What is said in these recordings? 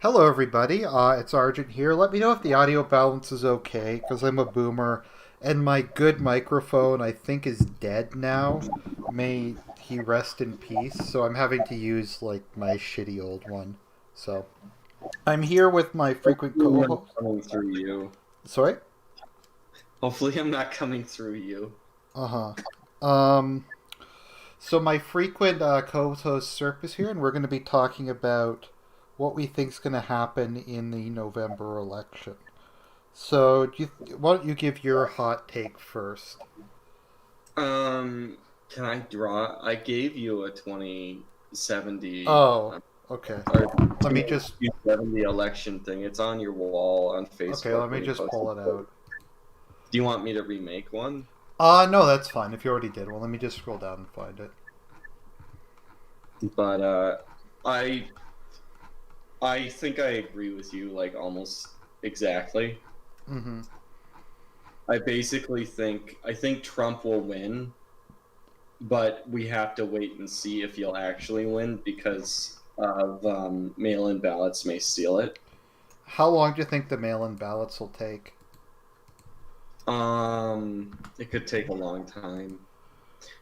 Hello, everybody. It's Argent here. Let me know if the audio balance is okay, because I'm a boomer, and my good microphone, I think, is dead now. May he rest in peace. So I'm having to use like my shitty old one. So I'm here with my frequent Hopefully I'm not co-host. coming through you. Sorry. Hopefully I'm not coming through you. Uh huh. So my frequent co-host Serp is here, and we're going to be talking about what we think's going to happen in the November election. So, why don't you give your hot take first? Um, can I draw? I gave you a 2070 Oh, okay. or Let me just 2070 election thing. It's on your wall on okay. Facebook Let me when you just post it. pull it out. Do you want me to remake one? No, that's fine. If you already did, well, let me just scroll down and find it. But I I think I agree with you like almost exactly. Mm-hmm. I think Trump will win, but we have to wait and see if he'll actually win because of mail-in ballots may steal it. How long do you think the mail-in ballots will take? It could take a long time.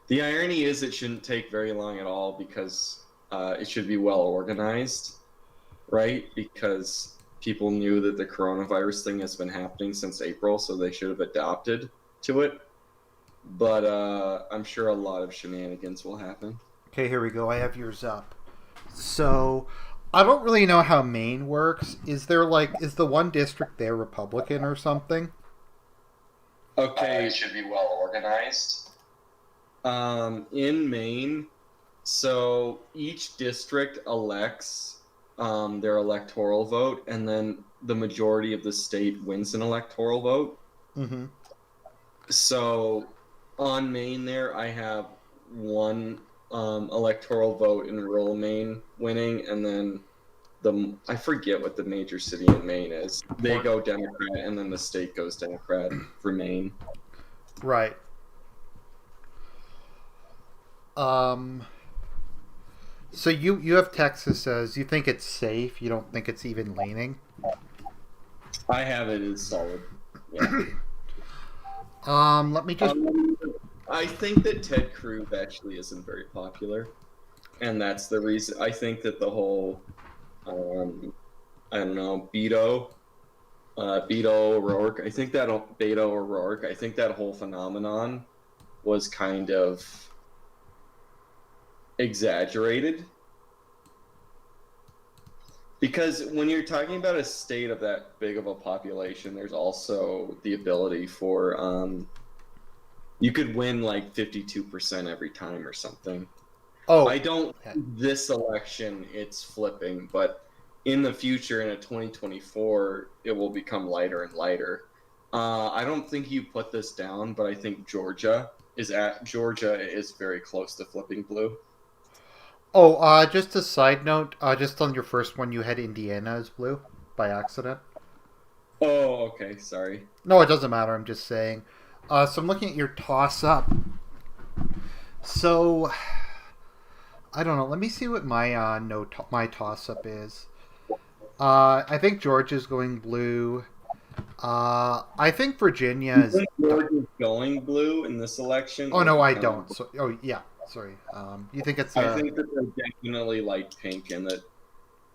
The irony is it shouldn't take very long at all because it should be well organized, right? Because people knew that the coronavirus thing has been happening since April, so they should have adapted to it. But I'm sure a lot of shenanigans will happen. Okay, here we go. I have yours up. So, I don't really know how Maine works. Is the one district there Republican or something? Okay, it should be well organized. In Maine, so each district elects their electoral vote, and then the majority of the state wins an electoral vote. Mm-hmm. So on Maine, there I have one electoral vote in rural Maine winning, and then I forget what the major city in Maine is. They Port. go Democrat, and then the state goes Democrat for Maine. Right. Um. So you have Texas as you think it's safe. You don't think it's even leaning. I have it as solid. Yeah. Let me just. Um, I think that Ted Cruz actually isn't very popular, and that's the reason. I think that the whole, um, I don't know, Beto O'Rourke. I think that Beto O'Rourke. I think that whole phenomenon was kind of exaggerated because when you're talking about a state of that big of a population, there's also the ability for you could win like 52% every time or something. I Oh, don't this election it's flipping, but in the future in a 2024 it will become lighter and lighter. I don't think you put this down, but I think Georgia is very close to flipping blue. oh. Just a side note. Just on your first one, you had Indiana as blue by accident. Oh, okay, sorry. No, it doesn't matter. I'm just saying. So I'm looking at your toss up. So I don't know. Let me see what my no my toss up is. I think Georgia's going blue. I think Virginia You is. think Georgia's going blue in this election Oh or no, I becoming don't. blue? So, oh yeah, sorry. You think it's I think that they're definitely like pink and that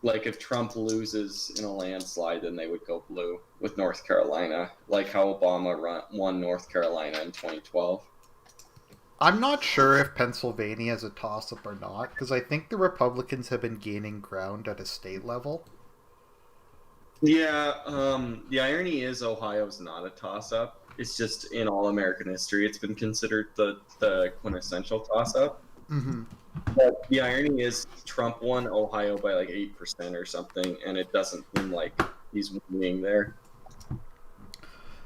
like if Trump loses in a landslide, then they would go blue with North Carolina, like how Obama won North Carolina in 2012. I'm not sure if Pennsylvania is a toss up or not because I think the Republicans have been gaining ground at a state level. Yeah, the irony is Ohio's not a toss-up. It's just in all American history, it's been considered the quintessential toss-up. Mm-hmm. But the irony is Trump won Ohio by like 8% or something, and it doesn't seem like he's winning there.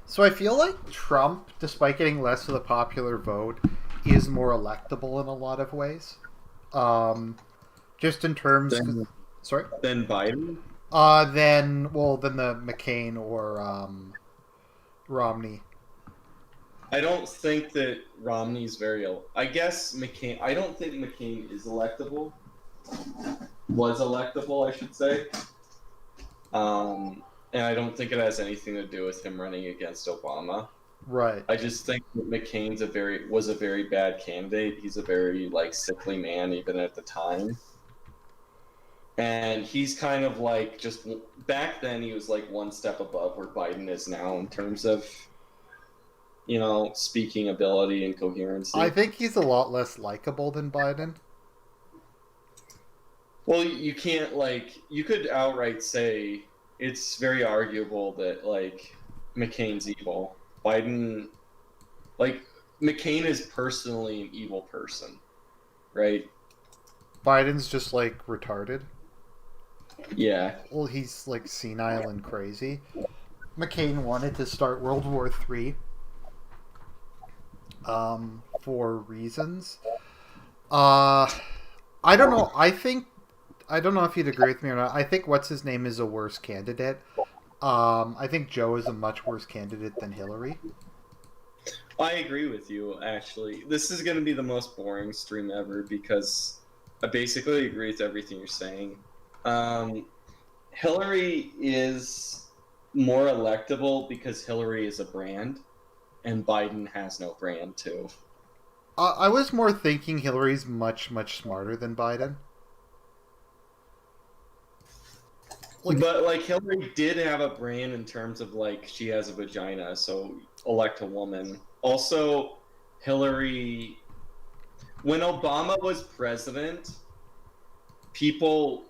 So I feel like Trump, despite getting less of the popular vote, is more electable in a lot of ways. Um, just in terms, Then sorry. then Biden. Then the McCain or Romney. I don't think that Romney's very. I guess McCain. I don't think McCain is electable. Was electable, I should say. And I don't think it has anything to do with him running against Obama. Right. I just think that McCain's was a very bad candidate. He's a very like sickly man even at the time. And he's kind of like just back then he was like one step above where Biden is now in terms of speaking ability and I coherency. think he's a lot less likable than Biden. Well, you can't you could outright say it's very arguable that like McCain's evil. Biden like McCain is personally an evil person, right? Biden's just like retarded. Yeah. Well, he's like senile and crazy. McCain wanted to start World War III for reasons. Uh, I don't know. I don't know if you'd agree with me or not. I think what's his name is a worse candidate. I think Joe is a much worse candidate than Hillary. I agree with you, actually. This is going to be the most boring stream ever because I basically agree with everything you're saying. Um, Hillary is more electable because Hillary is a brand, and Biden has no brand, too. I was more thinking Hillary's much smarter than Biden. Like But, like, Hillary did have a brand in terms of, like, she has a vagina, so elect a woman. Also, Hillary, when Obama was president, people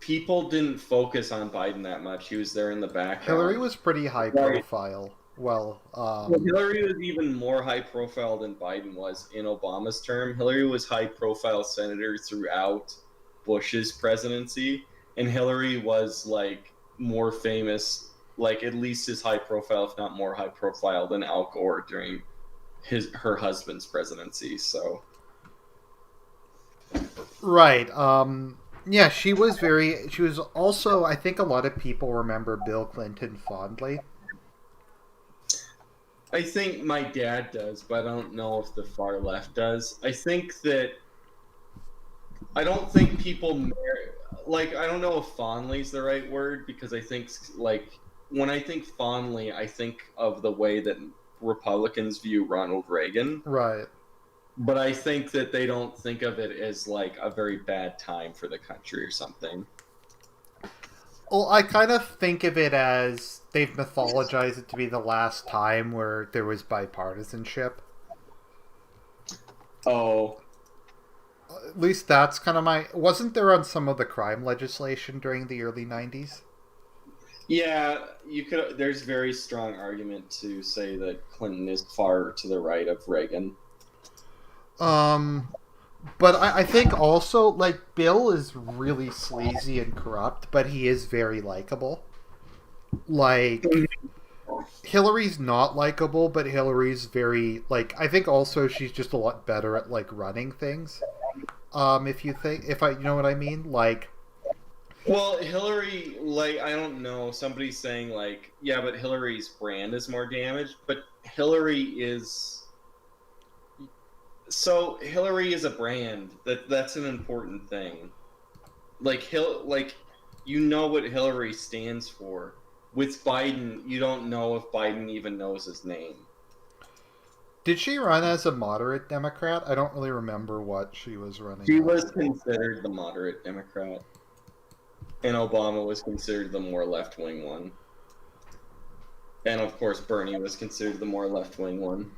people didn't focus on Biden that much. He was there in the Hillary background. was pretty high Right. profile. Well, Well, Hillary was even more high profile than Biden was in Obama's term. Hillary was high profile senator throughout Bush's presidency, and Hillary was like more famous, like at least as high profile, if not more high profile, than Al Gore during her husband's presidency. So right. Yeah, she was very. She was also. I think a lot of people remember Bill Clinton fondly. I think my dad does, but I don't know if the far left does. I don't think people like I don't know if fondly is the right word because I think like when I think fondly, I think of the way that Republicans view Ronald Reagan, Right. but I think that they don't think of it as like a very bad time for the country or something. Well, I kind of think of it as they've mythologized it to be the last time where there was bipartisanship. Oh, At least that's kind of my. Wasn't there on some of the crime legislation during the early 90s? yeah, you could. There's very strong argument to say that Clinton is far to the right of Reagan. Um, but I think also, like, Bill is really sleazy and corrupt, but he is very likable. Like, Hillary's not likable, but Hillary's very, like, I think also she's just a lot better at, like, running things. If you think, if I, you know what I mean? Like, Well, Hillary, like, I don't know. Somebody's saying, like, yeah, but Hillary's brand is more damaged. But Hillary is. So, Hillary is a brand. That's an important thing. Like, you know what Hillary stands for. With Biden, you don't know if Biden even knows his name. did she run as a moderate Democrat? I don't really remember what she was running She as. was considered the moderate Democrat, and Obama was considered the more left wing one. And of course, Bernie was considered the more left wing one.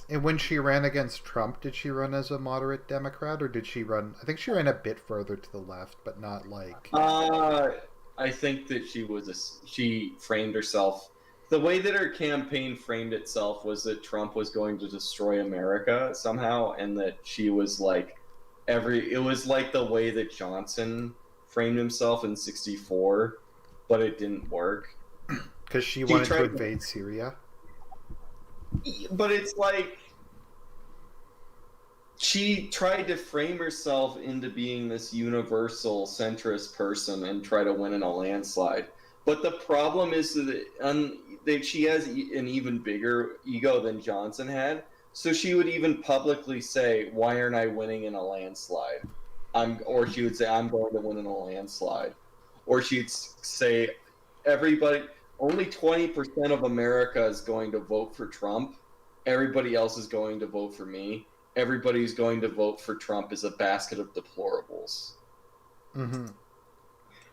And when she ran against Trump, did she run as a moderate Democrat or did she run? I think she ran a bit further to the left, but not like. Uh, I think that she framed herself. The way that her campaign framed itself was that Trump was going to destroy America somehow, and that she was like it was like the way that Johnson framed himself in '64, but it didn't work. Because she She wanted to tried, invade Syria. but it's like she tried to frame herself into being this universal centrist person and try to win in a landslide. But the problem is that she has an even bigger ego than Johnson had. So she would even publicly say, "Why aren't I winning in a landslide?" Or she would say, "I'm going to win in a landslide." or she'd say everybody, only 20% of America is going to vote for Trump. Everybody else is going to vote for me. Everybody who's going to vote for Trump is a basket of deplorables. Mm-hmm.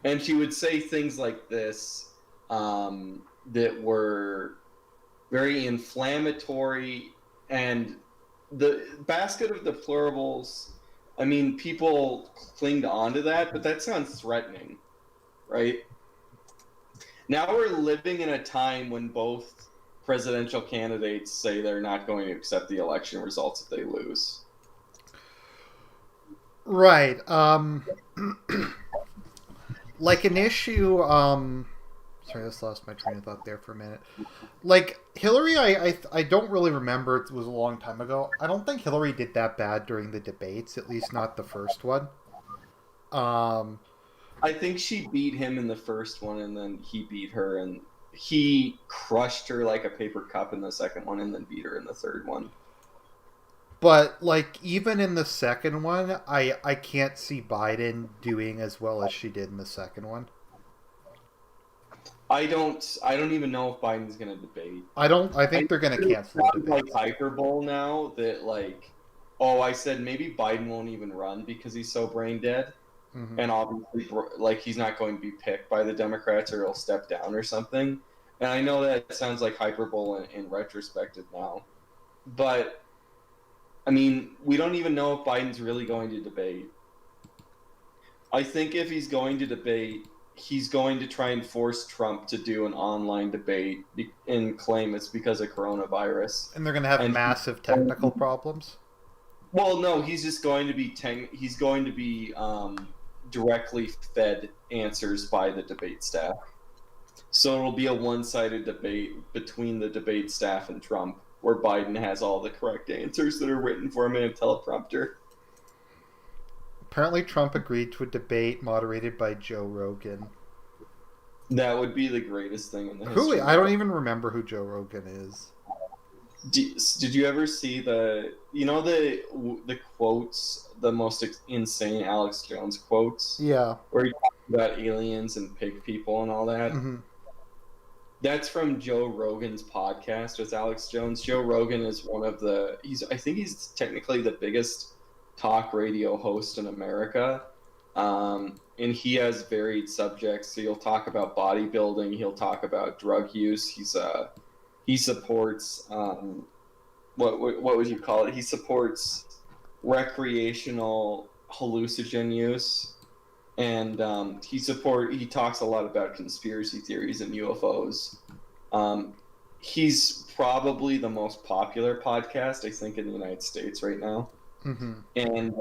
And she would say things like this that were very inflammatory, and the basket of deplorables, I mean, people clinged onto that, but that sounds threatening, right? Now we're living in a time when both presidential candidates say they're not going to accept the election results if they lose. Right. Like an issue. Sorry, I just lost my train of thought there for a minute. Like Hillary, I don't really remember. It was a long time ago. I don't think Hillary did that bad during the debates. At least not the first one. Um, I think she beat him in the first one, and then he beat her, and he crushed her like a paper cup in the second one, and then beat her in the third one. but like even in the second one, I can't see Biden doing as well as she did in the second one. I don't even know if Biden's going to debate. I don't. I I think they're going to know it cancel the sounds like debates. hyperbole now that like, oh, I said maybe Biden won't even run because he's so brain dead, Mm-hmm. and obviously like he's not going to be picked by the Democrats or he'll step down or something. And I know that sounds like hyperbole in retrospective now, but I mean, we don't even know if Biden's really going to debate. I think if he's going to debate, he's going to try and force Trump to do an online debate and claim it's because of coronavirus. And they're going to have And massive technical problems. well, no, he's just going to be he's going to be directly fed answers by the debate staff. So it'll be a one-sided debate between the debate staff and Trump, where Biden has all the correct answers that are written for him in a teleprompter. Apparently, Trump agreed to a debate moderated by Joe Rogan. That would be the greatest thing in the Who? history I of don't it. even remember who Joe Rogan is. Did you ever see the quotes, the most insane Alex Jones quotes, Yeah. where he talks about aliens and pig people and all that? Mm-hmm. That's from Joe Rogan's podcast with Alex Jones. Joe Rogan is one of the I think he's technically the biggest talk radio host in America. And he has varied subjects. So he'll talk about bodybuilding, he'll talk about drug use. He supports what would you call it? He supports recreational hallucinogen use, and he talks a lot about conspiracy theories and UFOs. He's probably the most popular podcast, I think, in the United States right now. Mm-hmm. And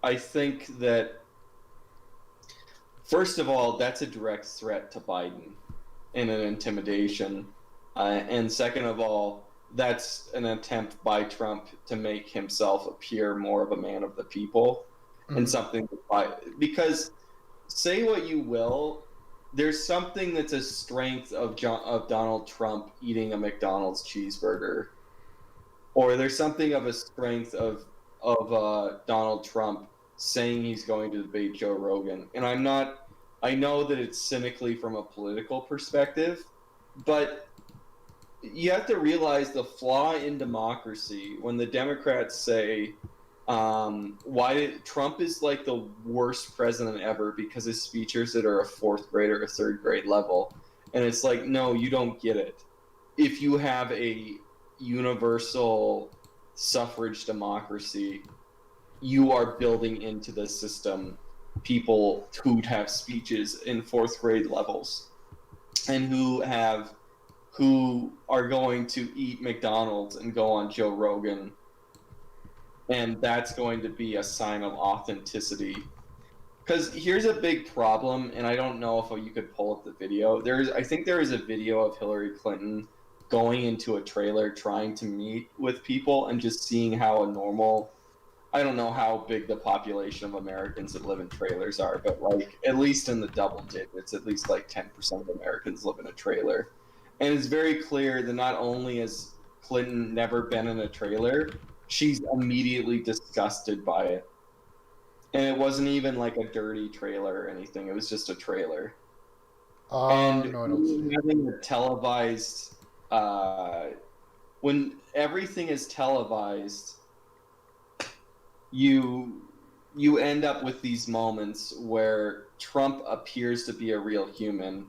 I think that, first of all, that's a direct threat to Biden and an intimidation. And second of all, that's an attempt by Trump to make himself appear more of a man of the people, Mm-hmm. and something because say what you will, there's something that's a strength of Donald Trump eating a McDonald's cheeseburger, or there's something of a strength of Donald Trump saying he's going to debate Joe Rogan. And I know that it's cynically from a political perspective, but you have to realize the flaw in democracy when the Democrats say Trump is like the worst president ever because his speeches that are a fourth grade or a third grade level. And it's like, no, you don't get it. If you have a universal suffrage democracy, you are building into the system people who have speeches in fourth grade levels and who are going to eat McDonald's and go on Joe Rogan, and that's going to be a sign of authenticity. Because here's a big problem, and I don't know if you could pull up the video. I think there is a video of Hillary Clinton going into a trailer trying to meet with people and just seeing how a normal, I don't know how big the population of Americans that live in trailers are, but like at least in the double digits, at least like 10% of Americans live in a trailer. And it's very clear that not only has Clinton never been in a trailer, she's immediately disgusted by it. And it wasn't even like a dirty trailer or anything. It was just a trailer. And No, I don't see it. having a televised, uh, when everything is televised, you you end up with these moments where Trump appears to be a real human,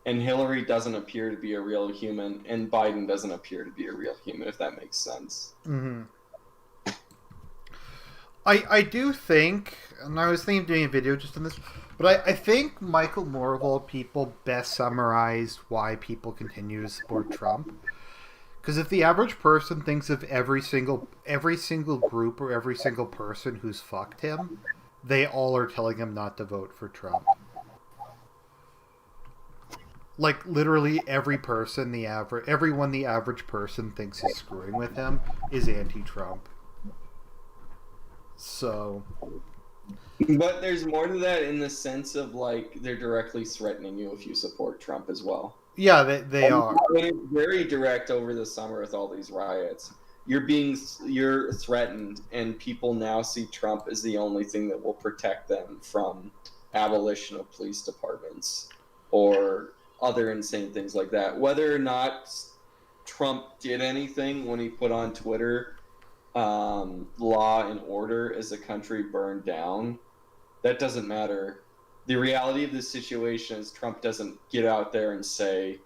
and Hillary doesn't appear to be a real human, and Biden doesn't appear to be a real human. If that makes sense. Mm-hmm. I do think, and I was thinking of doing a video just on this, but I think Michael Moore of all people best summarized why people continue to support Trump. Because if the average person thinks of every single group or every single person who's fucked him, they all are telling him not to vote for Trump. Like literally everyone the average person thinks is screwing with him is anti-Trump. So But there's more to that in the sense of like they're directly threatening you if you support Trump as well. yeah, they are. It's very direct over the summer with all these riots. You're threatened, and people now see Trump as the only thing that will protect them from abolition of police departments or other insane things like that. Whether or not Trump did anything when he put on Twitter, law and order as the country burned down, that doesn't matter. The reality of this situation is Trump doesn't get out there and say,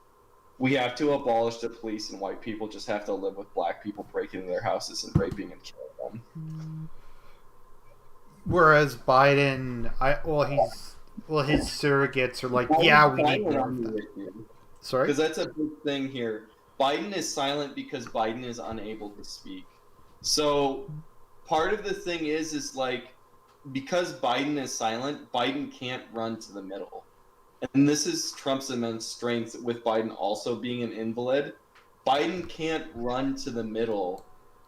we have to abolish the police and white people just have to live with black people breaking into their houses and raping and killing them. Whereas Biden, his surrogates are like, yeah, we need more of that. Sorry, because that's a big thing here. Biden is silent because Biden is unable to speak. So part of the thing is like, because Biden is silent, Biden can't run to the middle. And this is Trump's immense strength with Biden also being an invalid. Biden can't run to the middle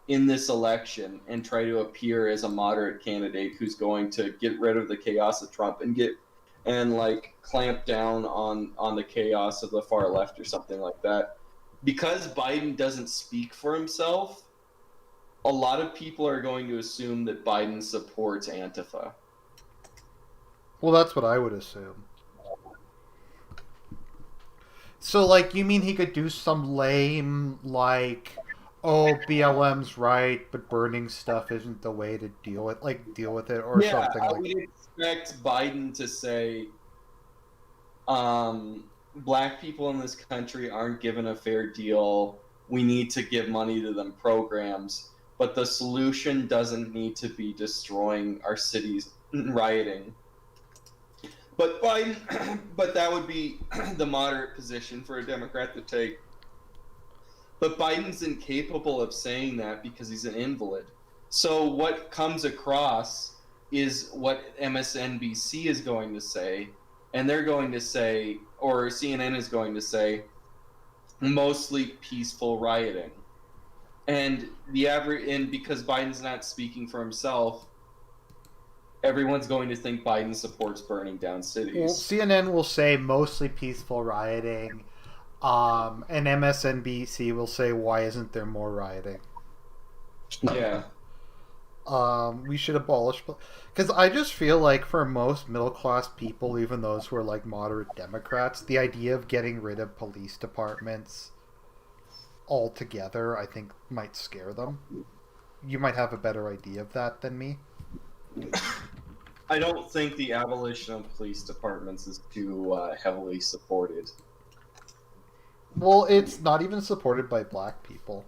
in this election and try to appear as a moderate candidate who's going to get rid of the chaos of Trump and like clamp down on the chaos of the far left or something like that. Because Biden doesn't speak for himself, a lot of people are going to assume that Biden supports Antifa. well, that's what I would assume. So, like, you mean he could do some lame, like, oh, BLM's right, but burning stuff isn't the way to deal with it, or something I like. would expect Biden to say, black people in this country aren't given a fair deal. We need to give money to them programs, but the solution doesn't need to be destroying our cities and rioting. But Biden, but that would be the moderate position for a Democrat to take. But Biden's incapable of saying that because he's an invalid. So what comes across is what MSNBC is going to say, and they're going to say, or CNN is going to say, mostly peaceful rioting. And because Biden's not speaking for himself, everyone's going to think Biden supports burning down cities. Well, CNN will say mostly peaceful rioting, and MSNBC will say, why isn't there more rioting? Yeah. We should abolish, because I just feel like for most middle class people, even those who are like moderate Democrats, the idea of getting rid of police departments altogether, I think, might scare them. You might have a better idea of that than me. I don't think the abolition of police departments is too heavily supported. Well, it's not even supported by black people.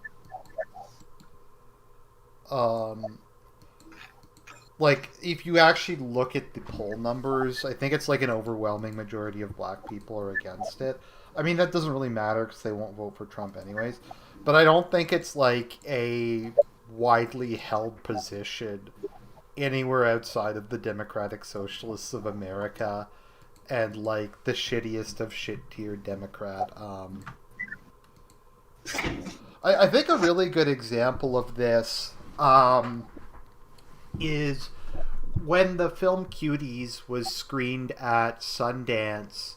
Like, if you actually look at the poll numbers, I think it's like an overwhelming majority of black people are against it. I mean, that doesn't really matter because they won't vote for Trump anyways. But I don't think it's like a widely held position anywhere outside of the Democratic Socialists of America and like the shittiest of shit tier Democrat. I think a really good example of this is when the film Cuties was screened at Sundance,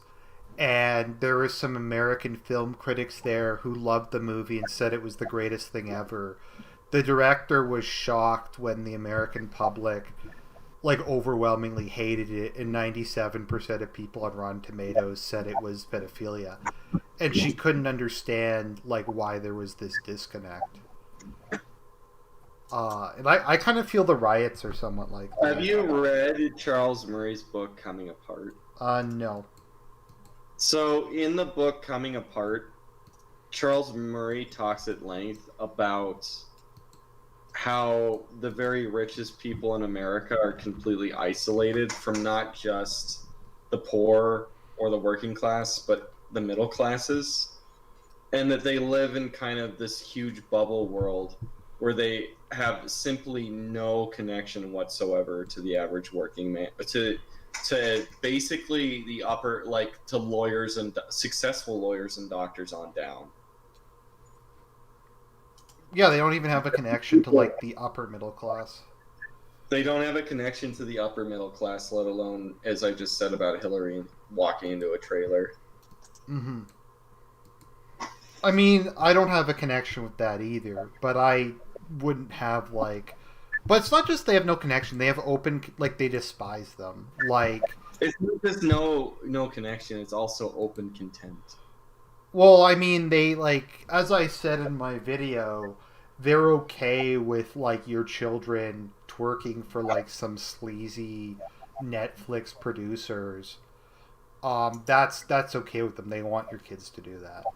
and there were some American film critics there who loved the movie and said it was the greatest thing ever. The director was shocked when the American public like overwhelmingly hated it, and 97% of people on Rotten Tomatoes said it was pedophilia, and she couldn't understand like why there was this disconnect. And I kind of feel the riots are somewhat like Have that. you read Charles Murray's book Coming Apart? No. So in the book Coming Apart, Charles Murray talks at length about how the very richest people in America are completely isolated from not just the poor or the working class, but the middle classes, and that they live in kind of this huge bubble world where they have simply no connection whatsoever to the average working man, to basically the upper, like to lawyers and successful lawyers and doctors on down. Yeah, they don't even have a connection to like the upper middle class. They don't have a connection to the upper middle class, let alone, as I just said about Hillary walking into a trailer. Mm-hmm. I mean, I don't have a connection with that either, but I wouldn't have like. But it's not just they have no connection; they have open, like they despise them. Like, It's not just no connection; it's also open contempt. well, I mean, they like, as I said in my video, they're okay with like your children twerking for like some sleazy Netflix producers. That's okay with them. They want your kids to do that.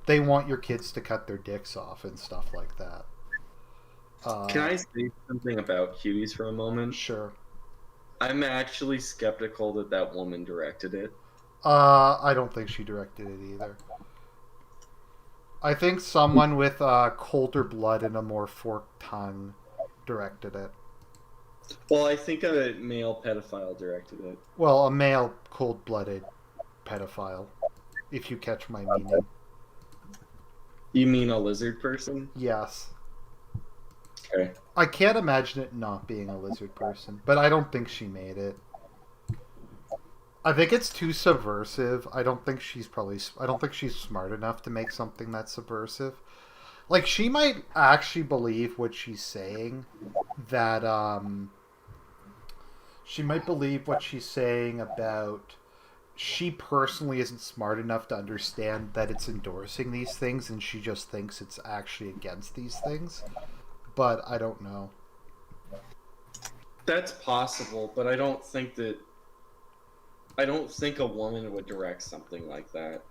They want your kids to cut their dicks off and stuff like that. Can Uh, I say something about Cuties for a moment? sure. I'm actually skeptical that that woman directed it. I don't think she directed it either. I think someone with colder blood and a more forked tongue directed it. Well, I think a male pedophile directed it. Well, a male cold blooded pedophile, if you catch my meaning. You mean a lizard person? Yes. Okay. I can't imagine it not being a lizard person, but I don't think she made it. I think it's too subversive. I don't think she's smart enough to make something that's subversive. Like she might actually believe what she's saying that she might believe what she's saying about she personally isn't smart enough to understand that it's endorsing these things and she just thinks it's actually against these things. But I don't know. That's possible, but I don't think a woman would direct something like that.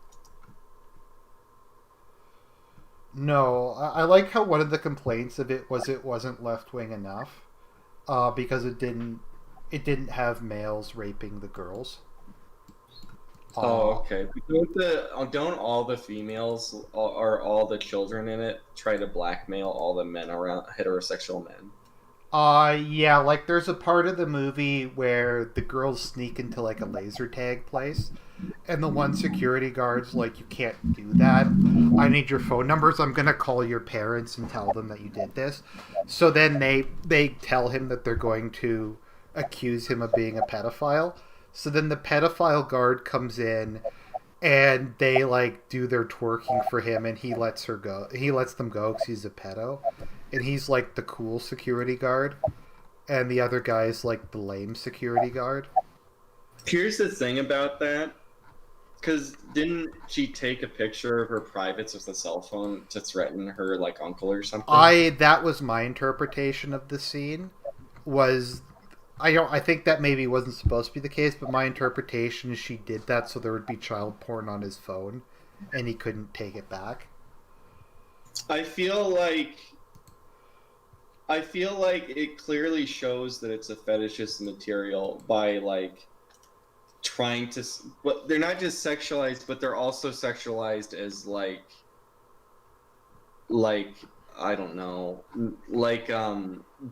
No, I like how one of the complaints of it wasn't left wing enough, because it didn't have males raping the girls. Oh, Uh, okay. Don't all the females or all the children in it try to blackmail all the men around heterosexual men? yeah, like there's a part of the movie where the girls sneak into like a laser tag place, and the one security guard's like, "You can't do that. I need your phone numbers. I'm gonna call your parents and tell them that you did this." So then they tell him that they're going to accuse him of being a pedophile. So then the pedophile guard comes in and they like do their twerking for him, and he lets her go. He lets them go because he's a pedo, and he's like the cool security guard, and the other guy's like the lame security guard. Here's the thing about that. Because didn't she take a picture of her privates with a cell phone to threaten her like uncle or something? I That was my interpretation of the scene. Was I think that maybe wasn't supposed to be the case, but my interpretation is she did that so there would be child porn on his phone, and he couldn't take it back. I feel like I feel like it clearly shows that it's a fetishist material by like trying to, but they're not just sexualized, but they're also sexualized as like I don't know, like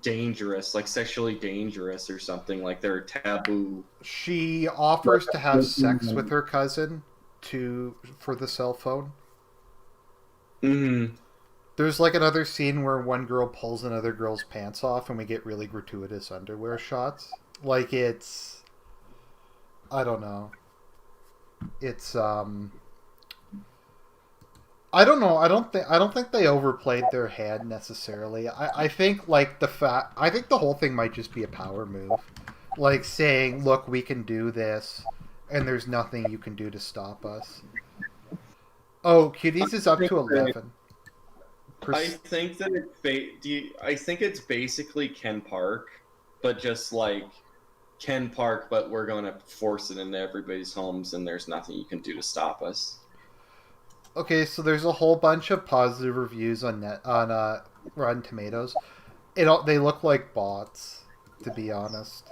dangerous, like sexually dangerous or something, like they're taboo. She offers to have sex with her cousin to for the cell phone. Mm-hmm. There's like another scene where one girl pulls another girl's pants off and we get really gratuitous underwear shots. Like it's I don't know. It's I don't know. I don't think they overplayed their hand necessarily. I think like I think the whole thing might just be a power move, like saying, "Look, we can do this, and there's nothing you can do to stop us." Oh, Cuties is up to 11. I think that I think it's basically Ken Park, but just like Ken Park, but we're going to force it into everybody's homes, and there's nothing you can do to stop us. Okay, so there's a whole bunch of positive reviews on Rotten Tomatoes. They look like bots, to be honest,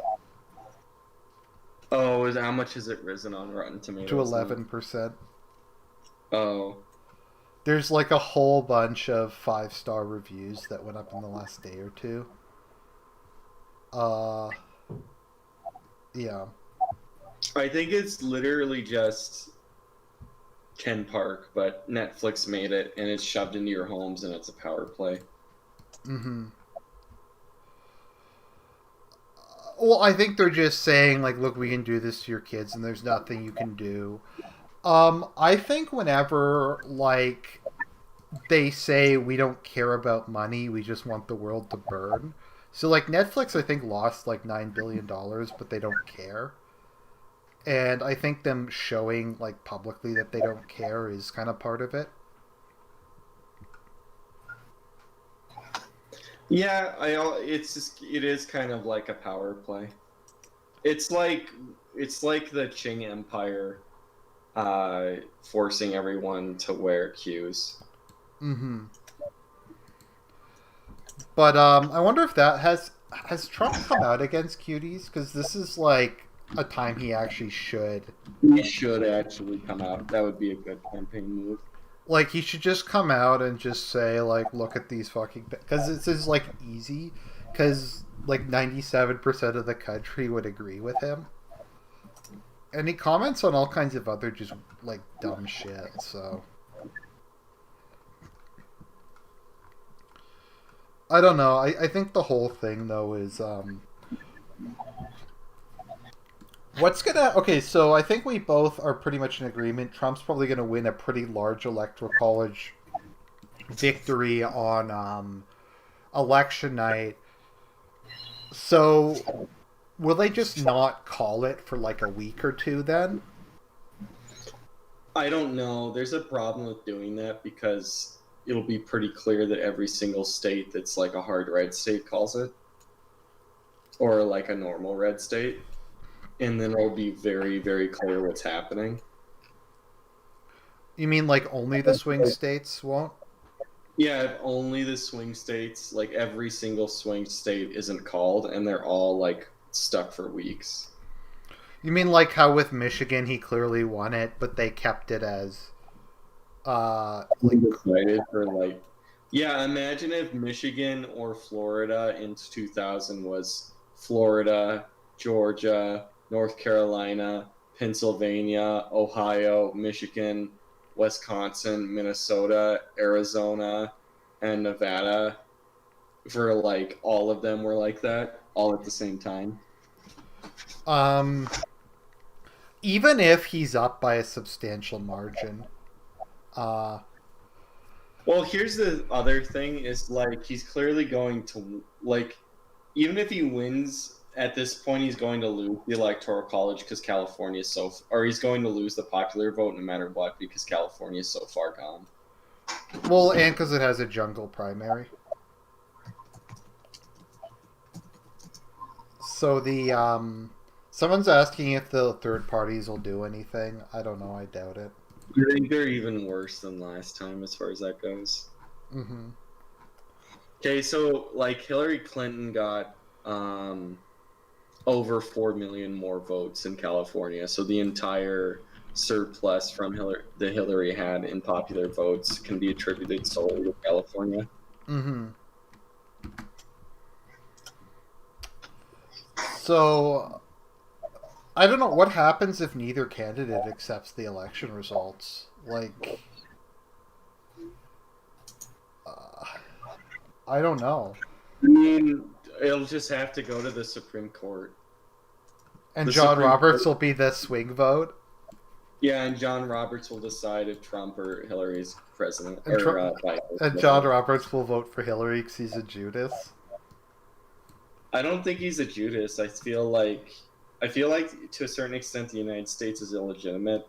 Oh, how much has it risen on Rotten to Tomatoes now? 11%. Oh, There's like a whole bunch of 5-star reviews that went up in the last day or two. Uh, yeah. I think it's literally just Ken Park, but Netflix made it and it's shoved into your homes and it's a power play. Mm-hmm. Well, I think they're just saying like, look, we can do this to your kids, and there's nothing you can do. I think whenever like they say we don't care about money, we just want the world to burn. So like Netflix, I think lost like $9 billion, but they don't care. And I think them showing like publicly that they don't care is kind of part of it. Yeah, it is kind of like a power play. It's like it's like the Qing Empire forcing everyone to wear cues. Mm-hmm. But I wonder if that has Trump come out against cuties, because this is like a time he actually should. He should actually come out. That would be a good campaign move. Like he should just come out and just say like, look at these fucking, because this is like easy, because like 97% of the country would agree with him, and he comments on all kinds of other just like dumb shit. So I don't know. I think the whole thing though is what's gonna okay. So I think we both are pretty much in agreement. Trump's probably gonna win a pretty large electoral college victory on election night. So will they just not call it for like a week or two then? I don't know. There's a problem with doing that because it'll be pretty clear that every single state that's like a hard red state calls it, or like a normal red state, and then it'll be very, very clear what's happening. You mean like only the swing states won't? Yeah, if only the swing states, like every single swing state isn't called, and they're all like stuck for weeks. You mean like how with Michigan he clearly won it, but they kept it as like Decided for like, yeah, imagine if Michigan or Florida in 2000 was Florida, Georgia, North Carolina, Pennsylvania, Ohio, Michigan, Wisconsin, Minnesota, Arizona, and Nevada, for like all of them were like that all at the same time. um even if he's up by a substantial margin. Uh Well, here's the other thing is like he's clearly going to like even if he wins at this point he's going to lose the electoral college because California is so or he's going to lose the popular vote no matter what because California is so far gone. well, and because it has a jungle primary. So the someone's asking if the third parties will do anything. I don't know. I doubt it. I think they're even worse than last time as far as that goes. Mm-hmm. Okay, so like Hillary Clinton got over 4 million more votes in California. So the entire surplus from Hillary had in popular votes can be attributed solely to California. Mm-hmm. So I don't know what happens if neither candidate accepts the election results. Like, uh, I don't know. I mean, it'll just have to go to the Supreme Court. And The John Supreme Roberts Court, will be the swing vote. Yeah, and John Roberts will decide if Trump or Hillary's president And, or Tr- vice and John president. Roberts will vote for Hillary because he's a Judas. I don't think he's a Judas. I feel like to a certain extent the United States is illegitimate,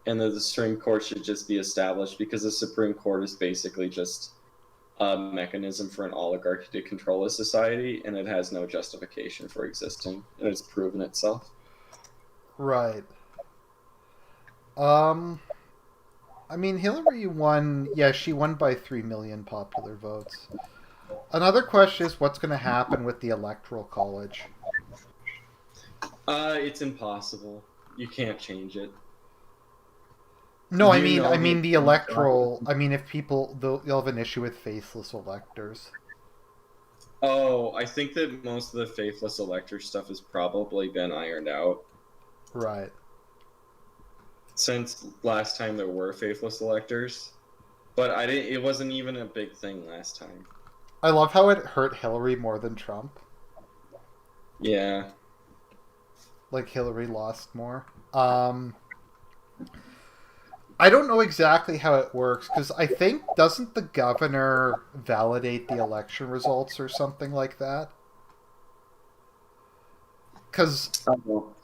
and that the Supreme Court should just be established because the Supreme Court is basically just a mechanism for an oligarchy to control a society, and it has no justification for existing, and it's proven itself. Right. Um, I mean, Hillary won. Yeah, she won by 3 million popular votes. Another question is what's going to happen with the Electoral College? It's impossible. You can't change it. No, You I know the mean the electoral. I mean, if people they'll have an issue with faithless electors. Oh, I think that most of the faithless elector stuff has probably been ironed out Right. since last time there were faithless electors. But I didn't. It wasn't even a big thing last time. I love how it hurt Hillary more than Trump. Yeah. Like Hillary lost more. I don't know exactly how it works because I think doesn't the governor validate the election results or something like that? Because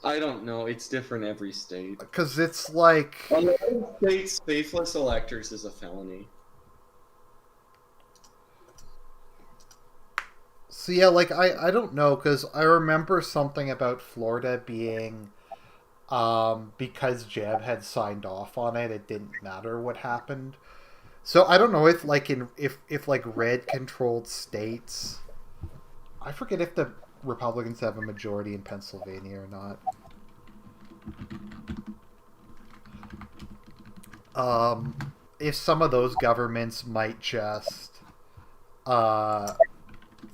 I don't know. It's different every state. it's like On the other states, faithless electors is a felony. so yeah, like I don't know because I remember something about Florida being because Jeb had signed off on it, it didn't matter what happened. So I don't know if like in if like red controlled states, I forget if the Republicans have a majority in Pennsylvania or not. If some of those governments might just uh,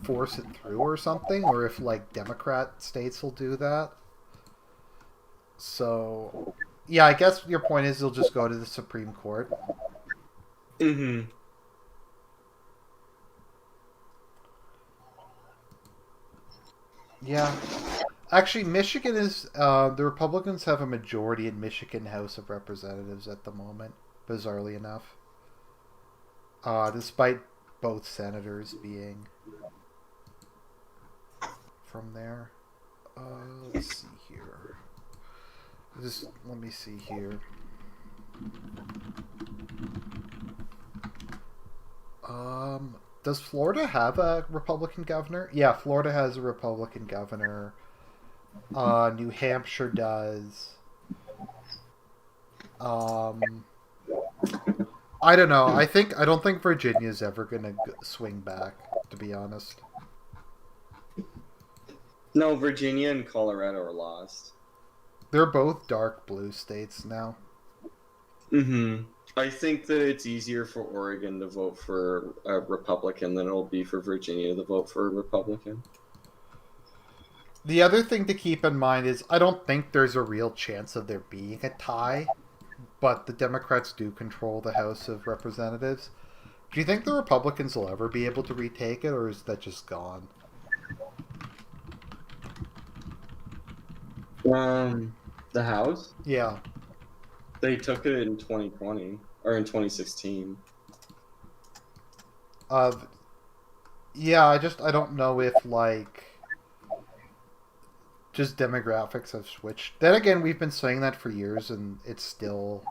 force it through or something, or if like Democrat states will do that. So, yeah, I guess your point is they'll just go to the Supreme Court. Mm-hmm. Yeah, actually, Michigan is the Republicans have a majority in Michigan House of Representatives at the moment. Bizarrely enough, despite both senators being from there. Let's see here. Just let me see here. Does Florida have a Republican governor? Yeah, Florida has a Republican governor. New Hampshire does. Um, I don't know. I don't think Virginia's ever gonna swing back. To be honest, No, Virginia and Colorado are lost. they're both dark blue states now. Mm-hmm. I think that it's easier for Oregon to vote for a Republican than it'll be for Virginia to vote for a Republican. The other thing to keep in mind is I don't think there's a real chance of there being a tie, but the Democrats do control the House of Representatives. Do you think the Republicans will ever be able to retake it, or is that just gone? The House? Yeah. They took it in 2020 or in 2016. Uh, yeah, I don't know if like just demographics have switched. Then again, we've been saying that for years, and it's still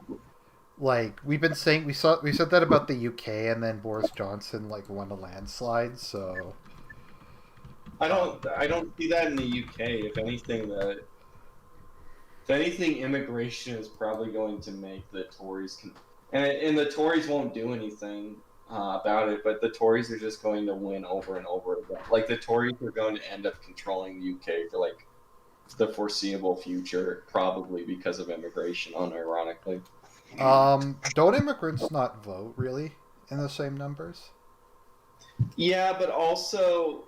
like we've been saying we said that about the UK, and then Boris Johnson like won a landslide. So I don't see that in the UK. If anything, immigration is probably going to make the and the Tories won't do anything about it, but the Tories are just going to win over and over again. Like the Tories are going to end up controlling the UK for like the foreseeable future, probably because of immigration, unironically. don't immigrants not vote really in the same numbers? Yeah, but also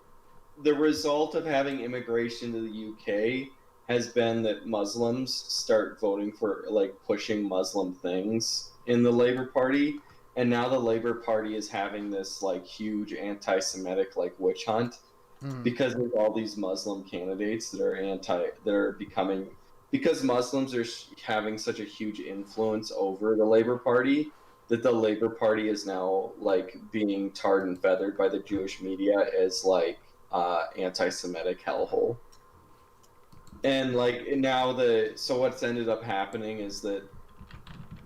the result of having immigration to the UK has been that Muslims start voting for like pushing Muslim things in the Labour Party, and now the Labour Party is having this like huge anti-Semitic like witch hunt Hmm. because there's all these Muslim candidates that are becoming because Muslims are having such a huge influence over the Labor Party, that the Labor Party is now like being tarred and feathered by the Jewish media as like anti-Semitic hellhole. And like now so what's ended up happening is that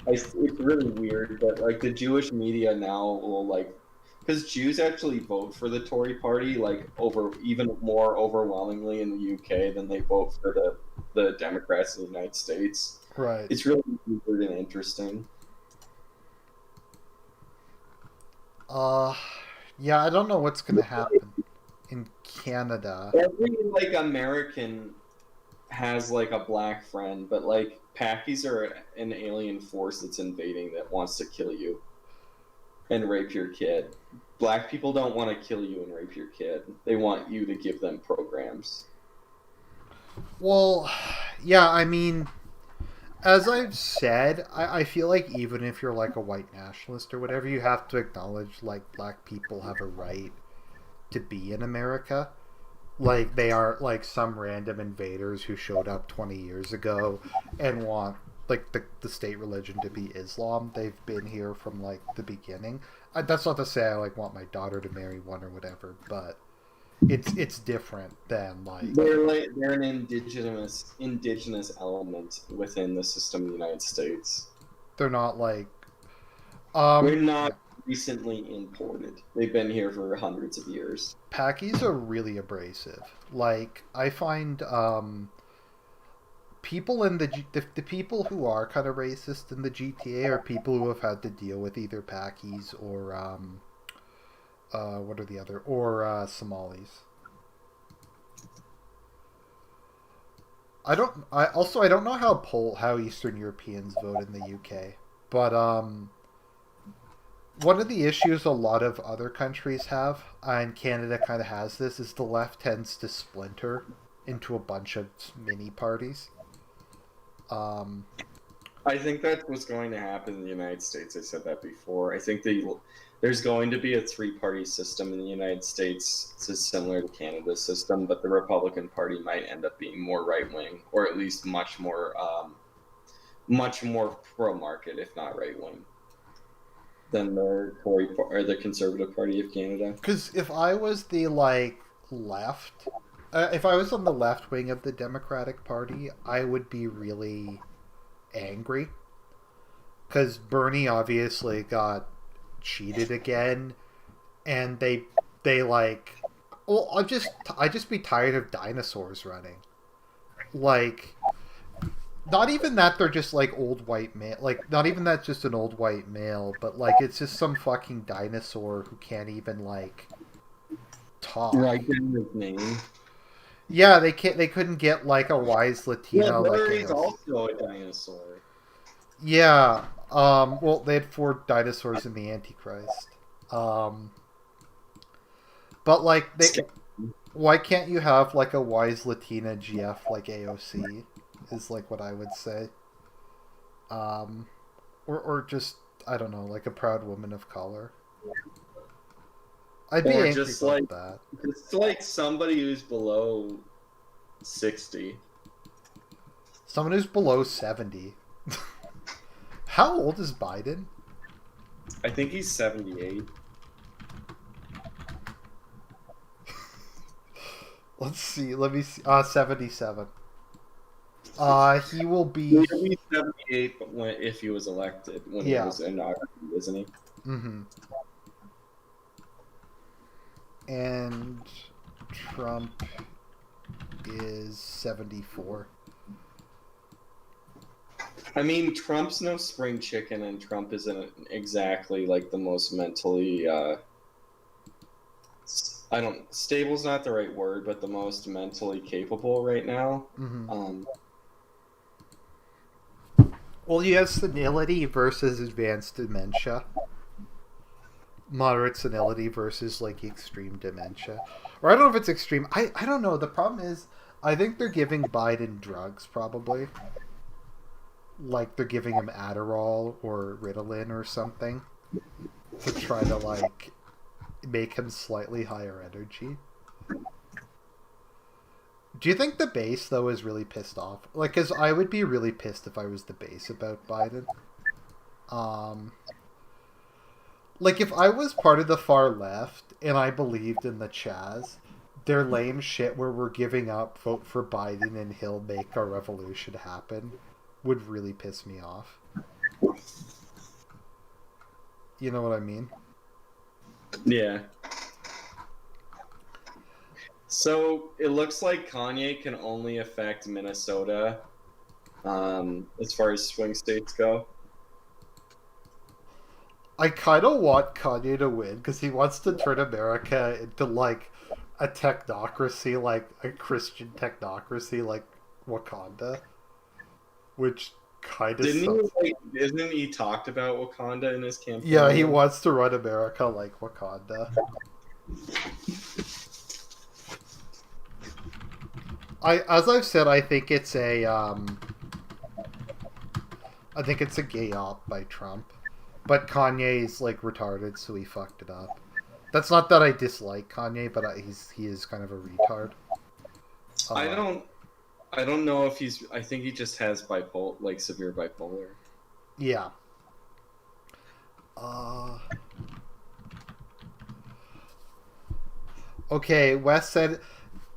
it's really weird, but like the Jewish media now will like, because Jews actually vote for the Tory party like over even more overwhelmingly in the UK than they vote for the Democrats in the United States. Right. It's really weird and interesting. Uh, yeah, I don't know what's gonna happen in Canada. Every like American has like a black friend, but like Pakis are an alien force that's invading that wants to kill you and rape your kid. Black people don't want to kill you and rape your kid. They want you to give them programs. Well, yeah, I mean, as I've said, I feel like even if you're like a white nationalist or whatever, you have to acknowledge like black people have a right to be in America. Like they are like some random invaders who showed up 20 years ago and want like the state religion to be Islam. They've been here from like the beginning. That's not to say I like want my daughter to marry one or whatever, but it's different than like They're an indigenous element within the system of the United States. they're not like They're yeah. not recently imported. They've been here for hundreds of years. Pakis are really abrasive. Like I find people in the people who are kind of racist in the GTA are people who have had to deal with either Pakis or what are the other or Somalis. I don't know how Eastern Europeans vote in the UK, but one of the issues a lot of other countries have, and Canada kind of has this, is the left tends to splinter into a bunch of mini parties. Um, I think that's what's going to happen in the United States. I said that before. I think there's going to be a three-party system in the United States. It's similar to Canada's system, but the Republican Party might end up being more right-wing, or at least much more pro-market, if not right-wing, than the Tory or the Conservative Party of Canada. Because if I was the like left, if I was on the left wing of the Democratic Party, I would be really angry because Bernie obviously got cheated again, and they like, well, I just be tired of dinosaurs running, like. Not even that they're just like old white male, like not even that just an old white male, but like it's just some fucking dinosaur who can't even like talk. Right in his name. Yeah, they can't. They couldn't get like a wise Yeah, Latina like Hillary's AOC. also a dinosaur. Yeah. Well, they had four dinosaurs in the Antichrist. Um. But like they, why can't you have like a wise Latina GF like AOC? Is like what I would say. Um. Or just I don't know, like a proud woman of color. I'd be Or angry about that. just like somebody who's below 60. Someone who's below 70. How old is Biden? I think he's 78. Let's see. Let me see. 77. He will be. He'll be 78 if he was elected when he Yeah. was inaugurated, isn't he? Mm-hmm. And Trump is 74. I mean, Trump's no spring chicken, and Trump isn't exactly like the most mentally. I don't. Stable's not the right word, but the most mentally capable right now. Mm-hmm. Well, he has senility versus advanced dementia. Moderate senility versus like extreme dementia. Or I don't know if it's extreme. I don't know. The problem is, I think they're giving Biden drugs probably. Like they're giving him Adderall or Ritalin or something to try to like make him slightly higher energy. Do you think the base though is really pissed off? Like, cause I would be really pissed if I was the base about Biden. Um, like if I was part of the far left and I believed in the Chaz, their lame shit where we're giving up vote for Biden and he'll make our revolution happen would really piss me off. You know what I mean? Yeah. So it looks like Kanye can only affect Minnesota, as far as swing states go. I kind of want Kanye to win because he wants to turn America into like a technocracy, like a Christian technocracy, like Wakanda, which kind of Didn't he sucks. like? Isn't he talked about Wakanda in his Yeah, he campaign? wants to run America like Wakanda. As I've said, I think it's a gay op by Trump, but Kanye's like retarded, so he fucked it up. That's not that I dislike Kanye, but he is kind of a retard. I Uh, don't. I don't know if he's. I think he just has bipolar, like severe bipolar. yeah. Uh, okay, Wes said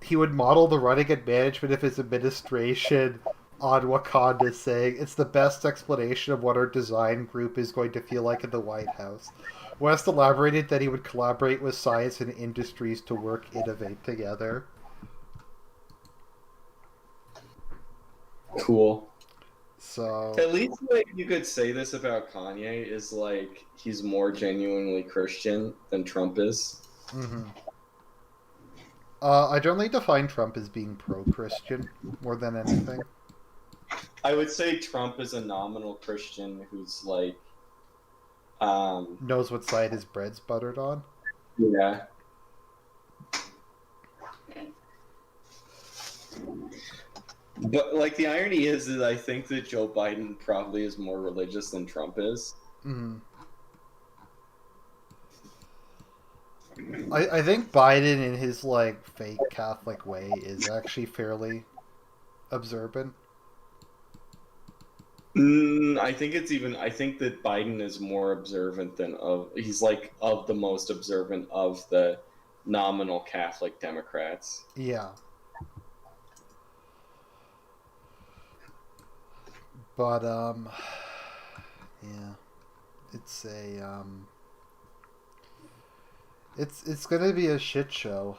he would model the running and management of his administration on Wakanda, saying it's the best explanation of what our design group is going to feel like in the White House. West elaborated that he would collaborate with science and industries to work, innovate together. Cool. So, At least like you could say this about Kanye is like he's more genuinely Christian than Trump is. mm-hmm. I generally define Trump as being pro-Christian more than anything. I would say Trump is a nominal Christian who's like, um, Knows what side his bread's buttered on. yeah. But like the irony is that I think that Joe Biden probably is more religious than Trump is. Mm-hmm. I think Biden, in his like fake Catholic way, is actually fairly observant. I think it's even. I think that Biden is more observant than of. He's like of the most observant of the nominal Catholic Democrats. Yeah, but yeah, it's a it's gonna be a shit show.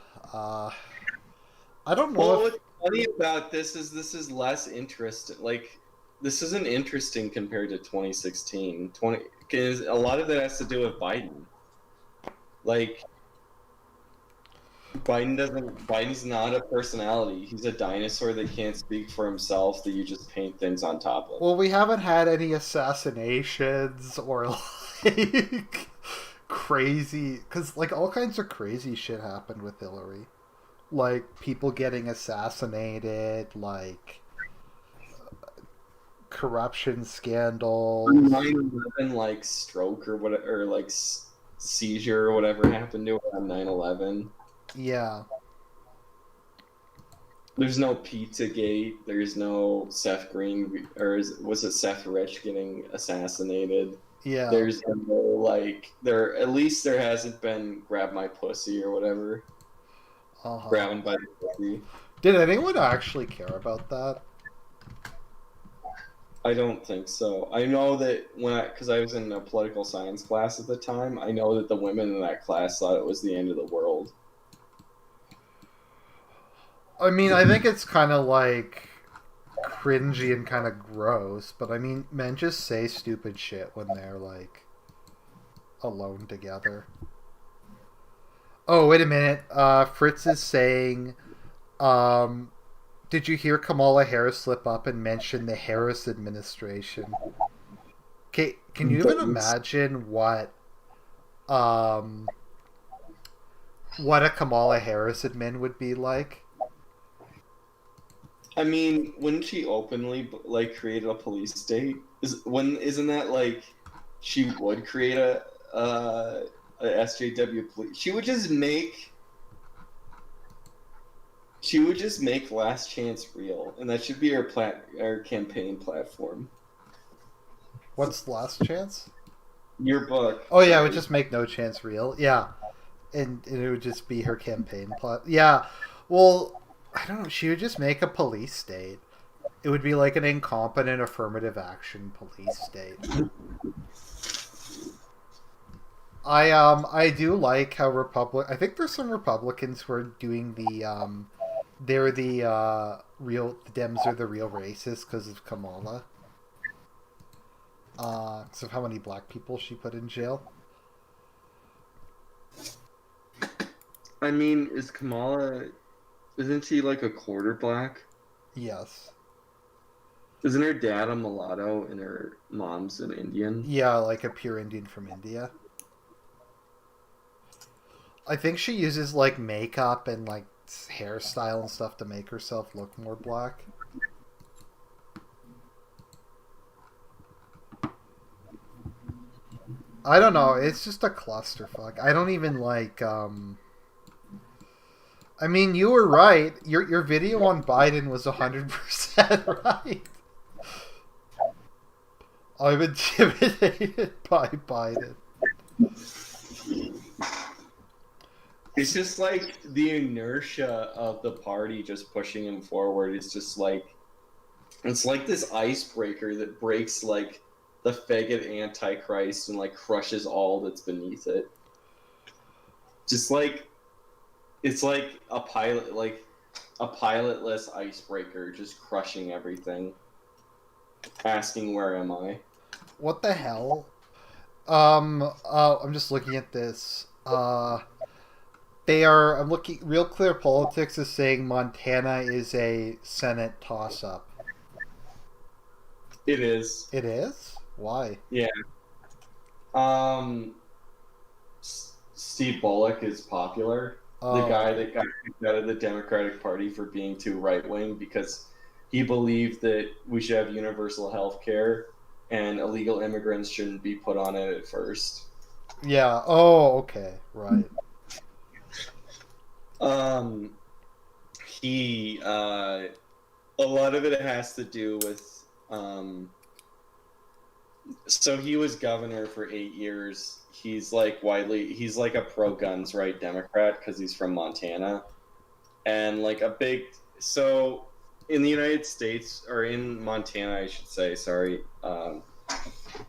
I don't know Well, if what's funny about this is less interesting. Like, this isn't interesting compared to 2016. 20, because a lot of that has to do with Biden. Like, Biden's not a personality. He's a dinosaur that can't speak for himself, that you just paint things on top of. well we haven't had any assassinations or like crazy because like all kinds of crazy shit happened with Hillary. Like people getting assassinated, like corruption scandals. 9/11, like, stroke or whatever, or like seizure or whatever happened to her on 9/11. Yeah, There's no Pizzagate. There's no Seth Green, or was it Seth Rich getting assassinated? yeah. There's no, like, there, at least there hasn't been grab my pussy or whatever. Uh huh. Grabbing by the pussy. Did anyone actually care about that? I don't think so. I know that because I was in a political science class at the time, I know that the women in that class thought it was the end of the world. I mean, I think it's kind of like cringy and kind of gross, but I mean, men just say stupid shit when they're like alone together. Oh, wait a minute. Fritz is saying, um, did you hear Kamala Harris slip up and mention the Harris administration? Okay, can you even imagine um, what a Kamala Harris admin would be like? I mean, wouldn't she openly like create a police state? Isn't that like she would create a SJW police? She would just make. She would just make Last Chance real, and that should be our campaign platform. What's Last Chance? Your book. Oh yeah, it would Sorry. just make No Chance real. Yeah, and it would just be her campaign plot. Yeah, well, I don't know. She would just make a police state. It would be like an incompetent affirmative action police state. I do like how I think there's some Republicans who are doing they're the Dems are the real racists because of Kamala. Because of how many black people she put in jail. I mean, is Kamala? Isn't she like a quarter black? Yes. Isn't her dad a mulatto and her mom's an Indian? Yeah, like a pure Indian from India. I think she uses like makeup and like hairstyle and stuff to make herself look more black. I don't know. It's just a clusterfuck. I don't even like. I mean, you were right. Your video on Biden was 100% right. I'm intimidated by Biden. It's just like the inertia of the party just pushing him forward. It's like this icebreaker that breaks like the faggot antichrist and like crushes all that's beneath it. Just like it's like a pilotless icebreaker just crushing everything. Asking where am I? What the hell? I'm just looking at this. They are. I'm looking. Real Clear Politics is saying Montana is a Senate toss-up. It is. It is. Why? Yeah. Um, Steve Bullock is popular. The guy Okay. that got kicked out of the Democratic Party for being too right wing because he believed that we should have universal health care and illegal immigrants shouldn't be put on it at first. Yeah. Oh. Okay. Right. Um, he a lot of it has to do with so he was governor for 8 years. He's like a pro guns right Democrat because he's from Montana, and like a big so in the United States or in Montana I should say sorry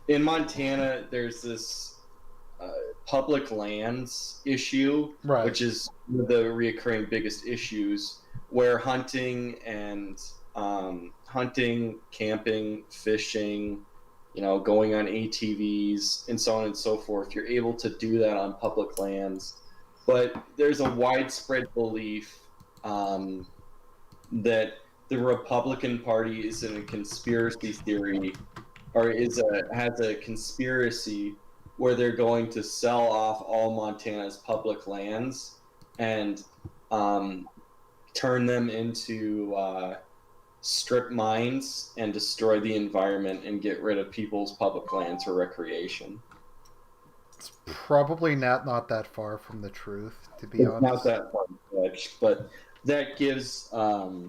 in Montana there's this uh, public lands issue Right. which is one of the reoccurring biggest issues where hunting, camping, fishing, going on ATVs and so on and so forth. You're able to do that on public lands, but there's a widespread belief that the Republican Party is in a conspiracy theory, or has a conspiracy where they're going to sell off all Montana's public lands and turn them into strip mines and destroy the environment and get rid of people's public lands for recreation. It's probably not that far from the truth, to be It's not honest. that far-fetched, but that gives a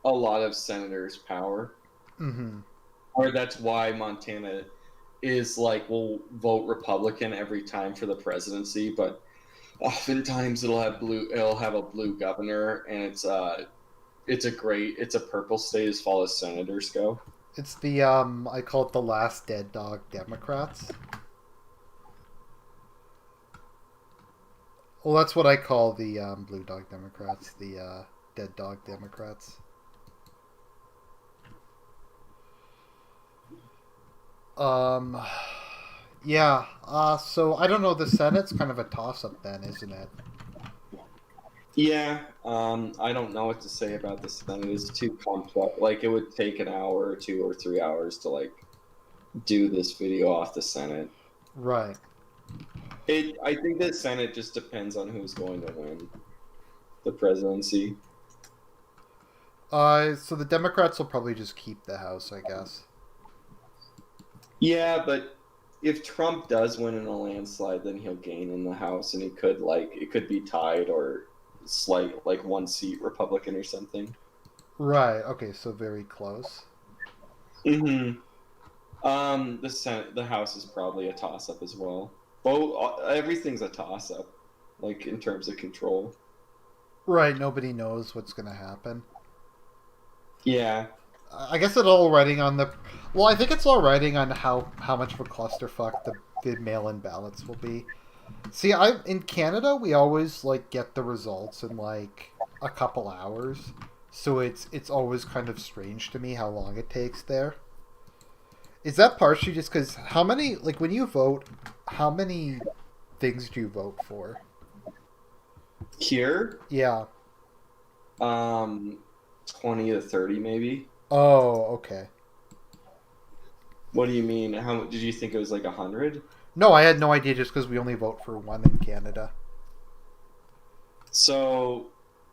lot of senators power. Mm-hmm. Or that's why Montana is like will vote Republican every time for the presidency, but oftentimes it'll have a blue governor, and it's a purple state as far as senators go. It's the I call it the last dead dog Democrats. Well, that's what I call the blue dog Democrats, the dead dog Democrats. Um, yeah. So I don't know. The Senate's kind of a toss-up, then, isn't it? Yeah, I don't know what to say about the Senate. It's too complex. Like it would take an hour or 2 or 3 hours to like do this video off the Senate. Right. I think the Senate just depends on who's going to win the presidency. So the Democrats will probably just keep the House, I guess. Yeah, but if Trump does win in a landslide, then he'll gain in the House, and it could be tied or slight, like 1 seat Republican or something. Right. Okay. So very close. Mm-hmm. The Senate, the House is probably a toss-up as well. Both, everything's a toss-up, like in terms of control. Right. Nobody knows what's going to happen. Yeah, I guess it's all riding on the. Well, I think it's all riding on how much of a clusterfuck the mail-in ballots will be. See, I in Canada we always like get the results in like a couple hours, so it's always kind of strange to me how long it takes there. Is that partially just because how many like when you vote, how many things do you vote for? here, Yeah. um, 20 to 30 maybe. Oh, okay. What do you mean? How did you think it was like 100? No, I had no idea just because we only vote for one in Canada. So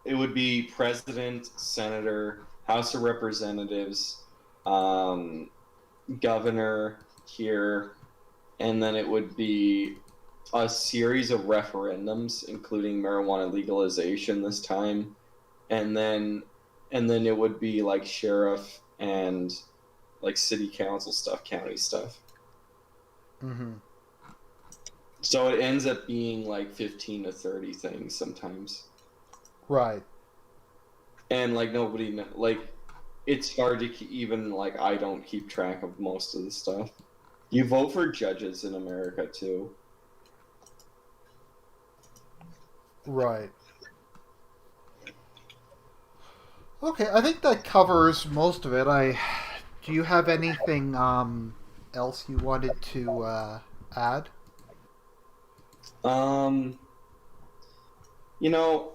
it would be president, senator, House of Representatives, um, governor here, and then it would be a series of referendums, including marijuana legalization this time, and then it would be like sheriff and like city council stuff, county stuff. Mm-hmm. So it ends up being like 15 to 30 things sometimes. Right. And like nobody like it's hard to even like I don't keep track of most of the stuff. You vote for judges in America too. Right. Okay, I think that covers most of it. I do you have anything else you wanted to add? Um, you know,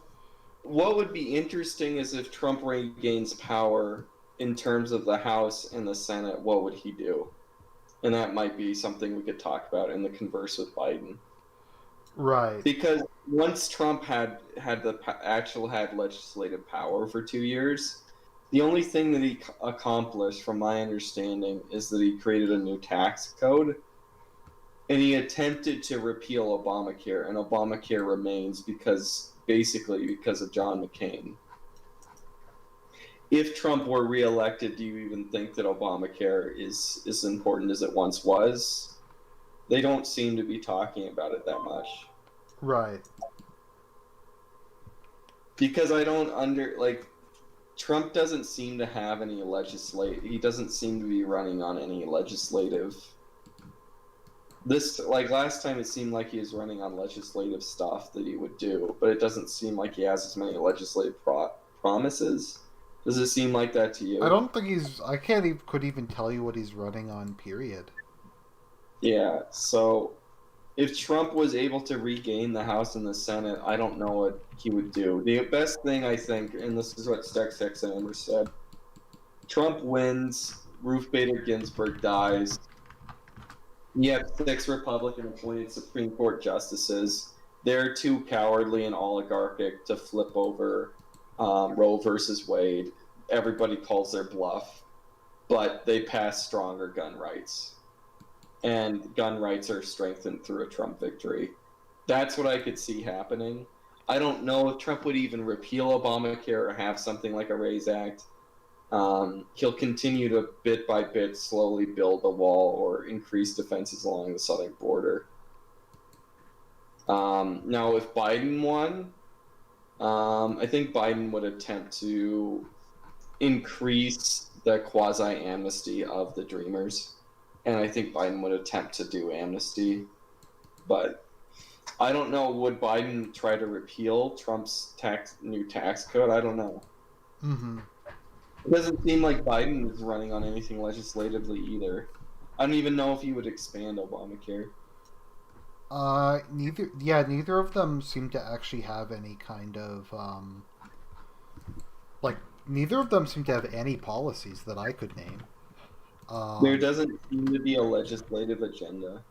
what would be interesting is if Trump regains power in terms of the House and the Senate, what would he do? And that might be something we could talk about in the converse with Biden. Right. Because once Trump had legislative power for 2 years, the only thing that he accomplished, from my understanding, is that he created a new tax code, and he attempted to repeal Obamacare, and Obamacare remains because of John McCain. If Trump were reelected, do you even think that Obamacare is as important as it once was? They don't seem to be talking about it that much. Right. Because I don't Trump doesn't seem to have any he doesn't seem to be running on any legislative. This, like last time, it seemed like he was running on legislative stuff that he would do, but it doesn't seem like he has as many legislative promises. Does it seem like that to I you? don't think he's. I can't even could even tell you what he's running on. Period. Yeah, so if Trump was able to regain the House and the Senate, I don't know what he would do. The best thing, I think, and this is what Stex Amber said, Trump wins, Ruth Bader Ginsburg dies. You have 6 Republican appointed Supreme Court justices. They're too cowardly and oligarchic to flip over Roe versus Wade. Everybody calls their bluff, but they pass stronger gun rights. And gun rights are strengthened through a Trump victory. That's what I could see happening. I don't know if Trump would even repeal Obamacare or have something like a RAISE Act. He'll continue to bit by bit slowly build a wall or increase defenses along the southern border. Now, if Biden won, I think Biden would attempt to increase the quasi amnesty of the Dreamers. And I think Biden would attempt to do amnesty. But I don't know, would Biden try to repeal Trump's new tax code? I don't know. Mm-hmm. It doesn't seem like Biden is running on anything legislatively either. I don't even know if he would expand Obamacare. Neither. Yeah, neither of them seem to actually have any kind of like. Neither of them seem to have any policies that I could name. There Um, doesn't seem to be a legislative agenda.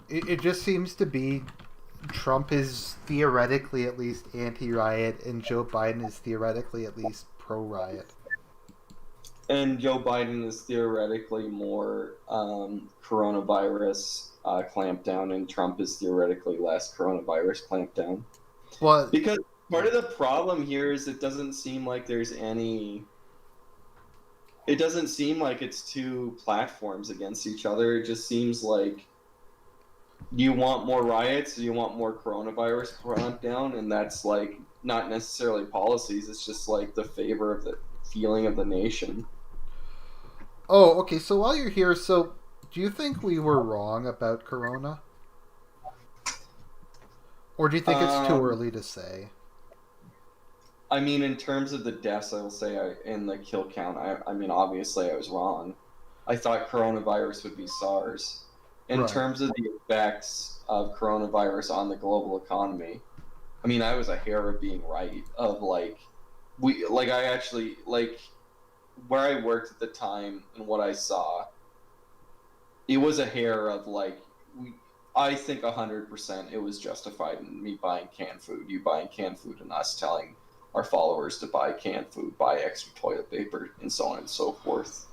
it just seems to be Trump is theoretically at least anti-riot, and Joe Biden is theoretically at least pro-riot. And Joe Biden is theoretically more coronavirus clampdown, and Trump is theoretically less coronavirus clampdown. But Because part of the problem here is it doesn't seem like there's any. It doesn't seem like it's two platforms against each other. It just seems like you want more riots, you want more coronavirus crackdown, and that's like not necessarily policies. It's just like the favor of the feeling of the nation. oh, okay. So while you're here, so do you think we were wrong about Corona, or do you think it's too Um, early to say? I mean, in terms of the deaths, I will say in the kill count, I mean, obviously I was wrong. I thought coronavirus would be SARS. In Right. terms of the effects of coronavirus on the global economy, I mean, I was a hair of being right. Of like, I actually like where I worked at the time and what I saw. It was a hair of like, I think 100% it was justified in me buying canned food, you buying canned food, and us telling our followers to buy canned food, buy extra toilet paper, and so on and so forth.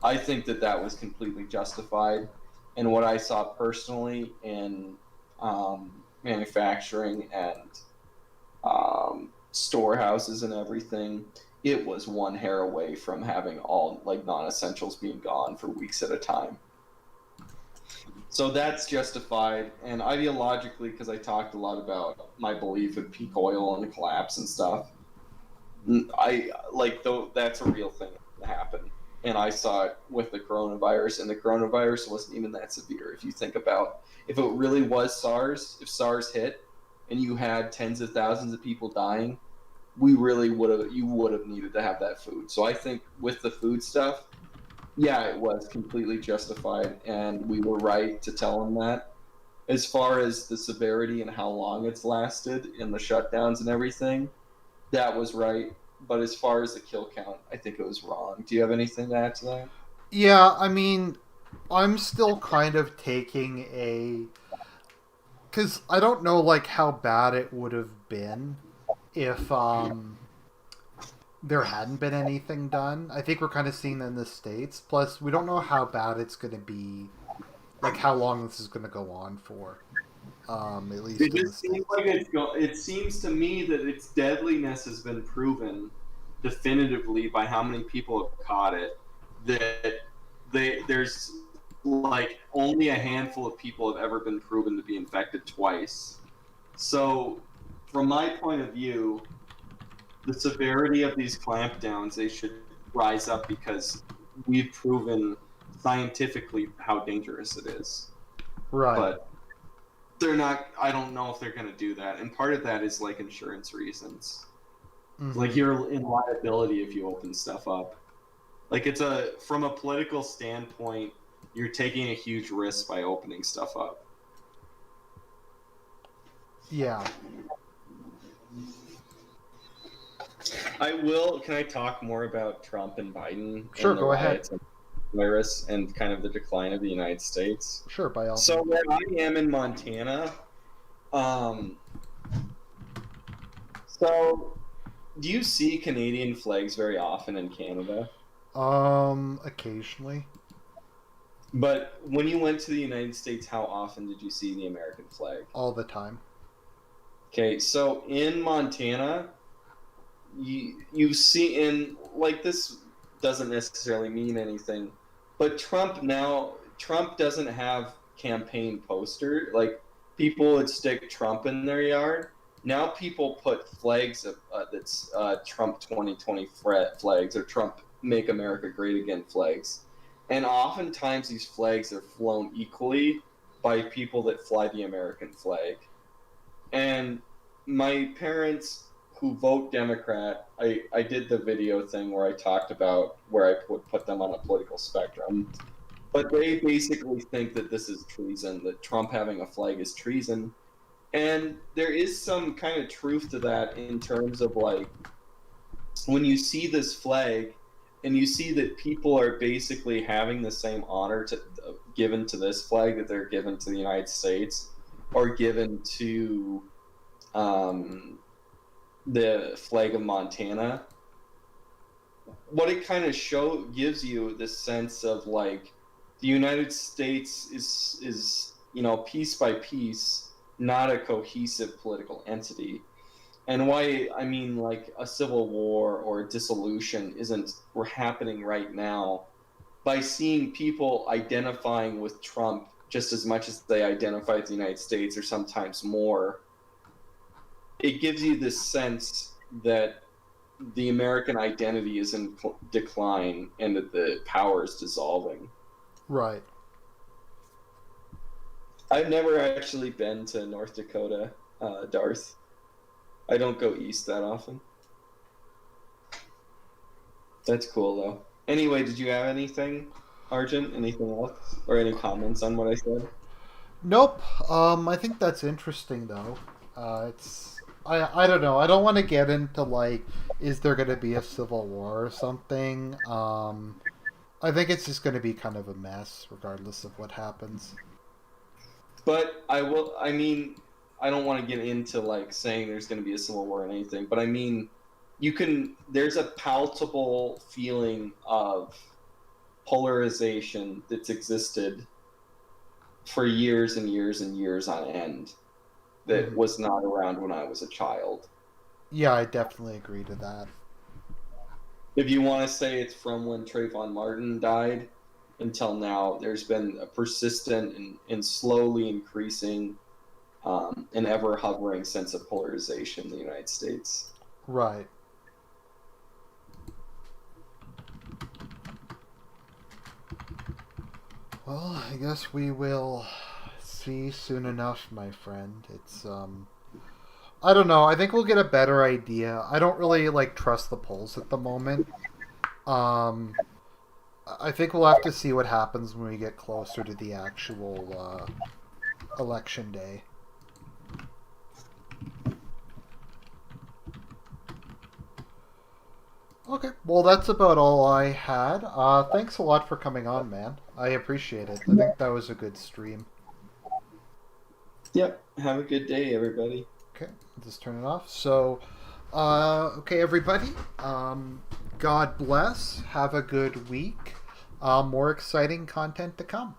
I think that that was completely justified. And what I saw personally in manufacturing and storehouses and everything, it was one hair away from having all like non-essentials being gone for weeks at a time. So that's justified, and ideologically, because I talked a lot about my belief in peak oil and collapse and stuff. I like though that's a real thing that happened, and I saw it with the coronavirus, and the coronavirus wasn't even that severe. If you think about if it really was SARS, if SARS hit and you had tens of thousands of people dying, we really would have you would have needed to have that food. So I think with the food stuff, yeah, it was completely justified, and we were right to tell them that. As far as the severity and how long it's lasted and the shutdowns and everything, that was right. But as far as the kill count, I think it was wrong. Do you have anything to add to that? Yeah, I mean, I'm still kind of taking a because I don't know like how bad it would have been if there hadn't been anything done. I think we're kind of seeing that in the states. Plus, we don't know how bad it's going to be, like how long this is going to go on for. At It least in the just seems states. like it seems to me that its deadliness has been proven definitively by how many people have caught it. That there's like only a handful of people have ever been proven to be infected twice. So, from my point of view, the severity of these clampdowns they should rise up because we've proven scientifically how dangerous it is. Right. But they're not. I don't know if they're going to do that, and part of that is like insurance reasons. Like Mm-hmm. you're in liability if you open stuff up. Like it's a from a political standpoint, you're taking a huge risk by opening stuff up. Yeah. I will. Can I talk more about Trump and Biden Sure. and the Go ahead. riots and virus and kind of the decline of the United States? Sure. By all So means. where I am in Montana, um, so do you see Canadian flags very often in Canada? Occasionally. But when you went to the United States, how often did you see the American flag? All the time. Okay, so in Montana, you see in like this doesn't necessarily mean anything, but Trump doesn't have campaign poster like people would stick Trump in their yard. Now people put flags of that's Trump 2020 flags or Trump Make America Great Again flags, and oftentimes these flags are flown equally by people that fly the American flag. And my parents who vote Democrat, I did the video thing where I talked about where I would put them on a political spectrum. But they basically think that this is treason, that Trump having a flag is treason. And there is some kind of truth to that in terms of like when you see this flag and you see that people are basically having the same honor given to this flag that they're given to the United States or given to um, the flag of Montana, what it kind of show gives you this sense of like the United States is piece by piece not a cohesive political entity. And why, I mean, like a civil war or a dissolution isn't we're happening right now by seeing people identifying with Trump just as much as they identify with the United States, or sometimes more. It gives you this sense that the American identity is in decline and that the power is dissolving. Right. I've never actually been to North Dakota, Darth. I don't go east that often. That's cool though. Anyway, did you have anything, Argent? Anything else, or any comments on what I said? Nope. I think that's interesting though. It's I don't know. I don't want to get into like, is there going to be a civil war or something? I think it's just going to be kind of a mess, regardless of what happens. But I will. I mean, I don't want to get into like saying there's going to be a civil war or anything. But I mean, you can. There's a palpable feeling of polarization that's existed for years and years and years on end that Hmm. was not around when I was a child. Yeah, I definitely agree to that. If you want to say it's from when Trayvon Martin died until now, there's been a persistent and slowly increasing and ever hovering sense of polarization in the United States. Right. Well, I guess we will see soon enough, my friend. It's I don't know. I think we'll get a better idea. I don't really like trust the polls at the moment. Um, I think we'll have to see what happens when we get closer to the actual election day. Okay, well, that's about all I had. Thanks a lot for coming on, man. I appreciate it. I think that was a good stream. Yep. Have a good day, everybody. Okay, I'll just turn it off. So, okay, everybody. God bless. Have a good week. More exciting content to come.